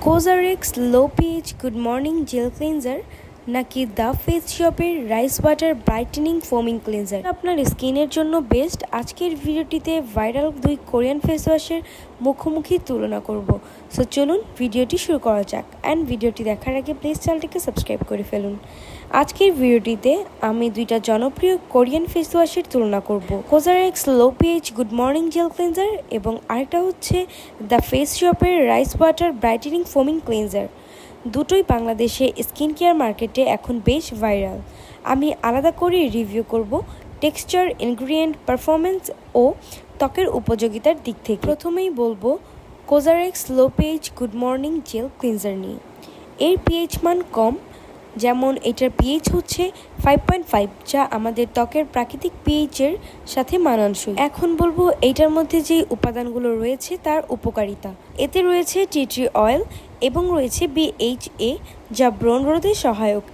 কোজারেক্স low pH good morning gel cleanser নাকি the face শপের rice water brightening foaming cleanser আপনার স্কিনের জন্য বেস্ট। আজকের ভিডিওটিতে ভাইরাল দুই কোরিয়ান ফেস ওয়াশের মুখোমুখি তুলনা করব। সো চলুন ভিডিওটি শুরু করা যাক। অ্যান্ড ভিডিওটি দেখার আগে প্লিজ চ্যানেলটিকে সাবস্ক্রাইব করে ফেলুন। আজকের ভিডিওটিতে আমি দুইটা জনপ্রিয় কোরিয়ান ফেস ওয়াশের তুলনা করব। COSRX low pH good morning gel cleanser এবং আরেকটা হচ্ছে দ্য ফেস শপের rice water brightening foaming cleanser. দুটোই বাংলাদেশে স্কিন কেয়ার মার্কেটে এখন বেশ ভাইরাল। আমি আলাদা করে রিভিউ করব টেক্সচার, ইনগ্রিডিয়েন্ট, পারফরমেন্স ও ত্বকের উপযোগিতার দিক থেকে। প্রথমেই বলবো COSRX low pH good morning gel cleanser নিয়ে। এর পিএইচ মান কম, যেমন এটার পিএইচ হচ্ছে 5.5, যা আমাদের ত্বকের প্রাকৃতিক পিএইচের সাথে মানানসই। এখন বলবো এইটার মধ্যে যে উপাদানগুলো রয়েছে তার উপকারিতা। এতে রয়েছে টি ট্রি অয়েল এবং রয়েছে BHA, যা ব্রণ রোধে সহায়ক।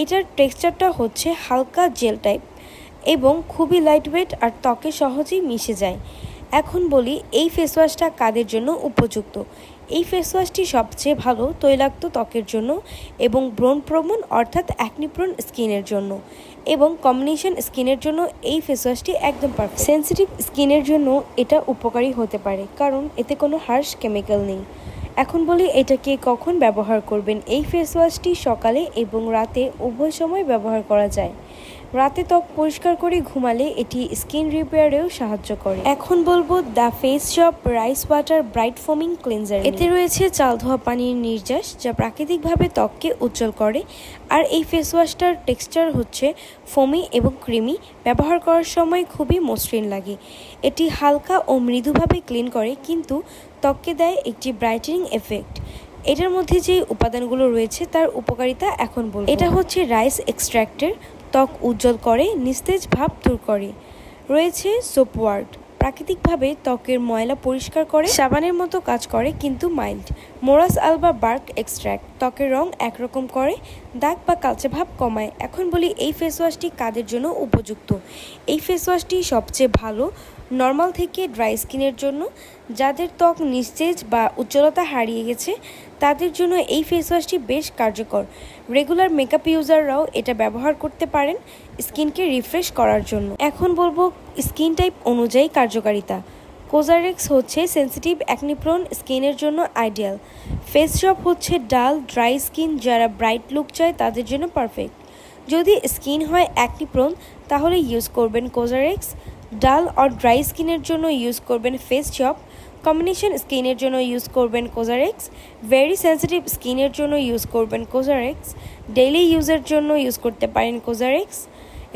এটার টেক্সচারটা হচ্ছে হালকা জেল টাইপ এবং খুবই লাইটওয়েট আর ত্বকে সহজেই মিশে যায়। এখন বলি এই ফেস ওয়াশটা কাদের জন্য উপযুক্ত। এই ফেস ওয়াশটি সবচেয়ে ভালো তৈলাক্ত ত্বকের জন্য এবং ব্রণ প্রবণ অর্থাৎ অ্যাকনি প্রোন স্কিনের জন্য, এবং কম্বিনেশন স্কিনের জন্য এই ফেস ওয়াশটি একদম পারফেক্ট। সেন্সিটিভ স্কিনের জন্য এটা উপকারী হতে পারে কারণ এতে কোনো হার্শ কেমিক্যাল নেই। এখন বলি এটাকে কখন ব্যবহার করবেন। এই ফেস ওয়াশটি সকালে এবং রাতে উভয় সময় ব্যবহার করা যায়। রাতে ত্বক পরিষ্কার করে ঘুমালে এটি স্কিন রিপেয়ারেও সাহায্য করে। এখন বলবো the face shop rice water bright ফোমিং cleanser. এতে রয়েছে চাল ধোয়া পানির নির্যাস, যা প্রাকৃতিকভাবে ত্বককে উজ্জ্বল করে। আর এই ফেস ওয়াশটার টেক্সচার হচ্ছে ফোমি এবং ক্রিমি। ব্যবহার করার সময় খুবই মসৃণ লাগে। এটি হালকা ও মৃদুভাবে ক্লিন করে কিন্তু ত্বককে দেয় একটি ব্রাইটেনিং এফেক্ট। এটার মধ্যে যে উপাদানগুলো রয়েছে তার উপকারিতা এখন বলবো। এটা হচ্ছে রাইস এক্সট্র্যাক্টের, ত্বক উজ্জ্বল করে, নিস্তেজ ভাব দূর করে। রয়েছে সোপওয়ার্ড, প্রাকৃতিকভাবে ত্বকের ময়লা পরিষ্কার করে, সাবানের মতো কাজ করে কিন্তু মাইল্ড। মোরাস আলবা বার্ক এক্সট্র্যাক্ট, ত্বকের রং একরকম করে, দাগ বা কালচে ভাব কমায়। এখন বলি এই ফেস ওয়াশটি কাদের জন্য উপযুক্ত। এই ফেস ওয়াশটি সবচেয়ে ভালো নর্মাল থেকে ড্রাই স্কিনের জন্য। যাদের ত্বক নিস্তেজ বা উজ্জ্বলতা হারিয়ে গেছে তাদের জন্য এই ফেস ওয়াশটি বেশ কার্যকর। রেগুলার মেকআপ ইউজাররাও এটা ব্যবহার করতে পারেন স্কিনকে রিফ্রেশ করার জন্য। এখন বলবো স্কিন টাইপ অনুযায়ী কার্যকারিতা। কোজারেক্স হচ্ছে সেন্সিটিভ অ্যাকনি প্রোন স্কিনের জন্য আইডিয়াল। ফেস শপ হচ্ছে ডাল ড্রাই স্কিন, যারা ব্রাইট লুক চায় তাদের জন্য পারফেক্ট। যদি স্কিন হয় অ্যাকনি প্রোন তাহলে ইউজ করবেন কোজারেক্স। ডাল আর ড্রাই স্কিনের জন্য ইউজ করবেন ফেস শপ। কম্বিনেশন স্কিনের জন্য ইউজ করবেন কোজারেক্স। ভেরি সেন্সিটিভ স্কিনের জন্য ইউজ করবেন কোজারেক্স। ডেইলি ইউজের জন্য ইউজ করতে পারেন কোজারেক্স।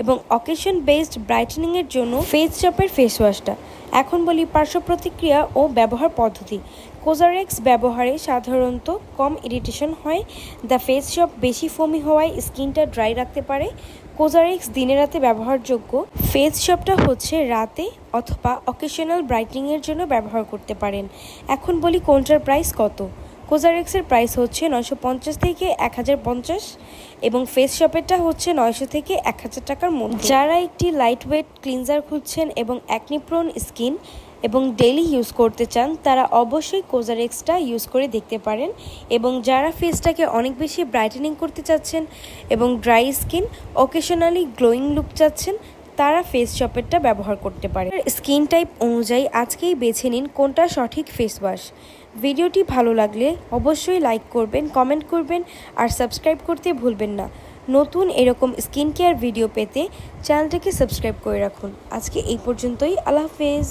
এবং অকেশন বেসড ব্রাইটেনিংয়ের জন্য ফেস শপের ফেস ওয়াশটা। এখন বলি পার্শ্ব প্রতিক্রিয়া ও ব্যবহার পদ্ধতি। কোজারেক্স ব্যবহারে সাধারণত কম ইরিটেশন হয়। দ্য ফেস শপ বেশি ফোমি হওয়ায় স্কিনটা ড্রাই রাখতে পারে। কোজারেক্স দিনে রাতে ব্যবহারযোগ্য। ফেস শপটা হচ্ছে রাতে অথবা অকেশনাল ব্রাইটেনিংয়ের জন্য ব্যবহার করতে পারেন। এখন বলি কোনটার প্রাইস কত। কোজারেক্সের প্রাইস হচ্ছে 950 থেকে 1050 এবং ফেস শপেরটা হচ্ছে 900 থেকে 1000 টাকার মধ্যে। যারা একটি লাইট ওয়েট ক্লিনজার খুঁজছেন এবং অ্যাকনি প্রোন স্কিন এবং ডেইলি ইউজ করতে চান তারা অবশ্যই কোজারেক্সটা ইউজ করে দেখতে পারেন। এবং যারা ফেসটাকে অনেক বেশি ব্রাইটেনিং করতে চাচ্ছেন এবং dry skin, occasionally glowing look চাচ্ছেন তারা ফেস শপেরটা ব্যবহার করতে পারেন। স্কিন টাইপ অনুযায়ী আজকেই বেছে নিন কোনটা সঠিক ফেস ওয়াশ। ভিডিওটি ভালো লাগলে অবশ্যই লাইক করবেন, কমেন্ট করবেন আর সাবস্ক্রাইব করতে ভুলবেন না। নতুন এরকম স্কিন কেয়ার ভিডিও পেতে চ্যানেলটাকে সাবস্ক্রাইব করে রাখুন। আজকে এই পর্যন্তই। আল্লাহ হাফেজ।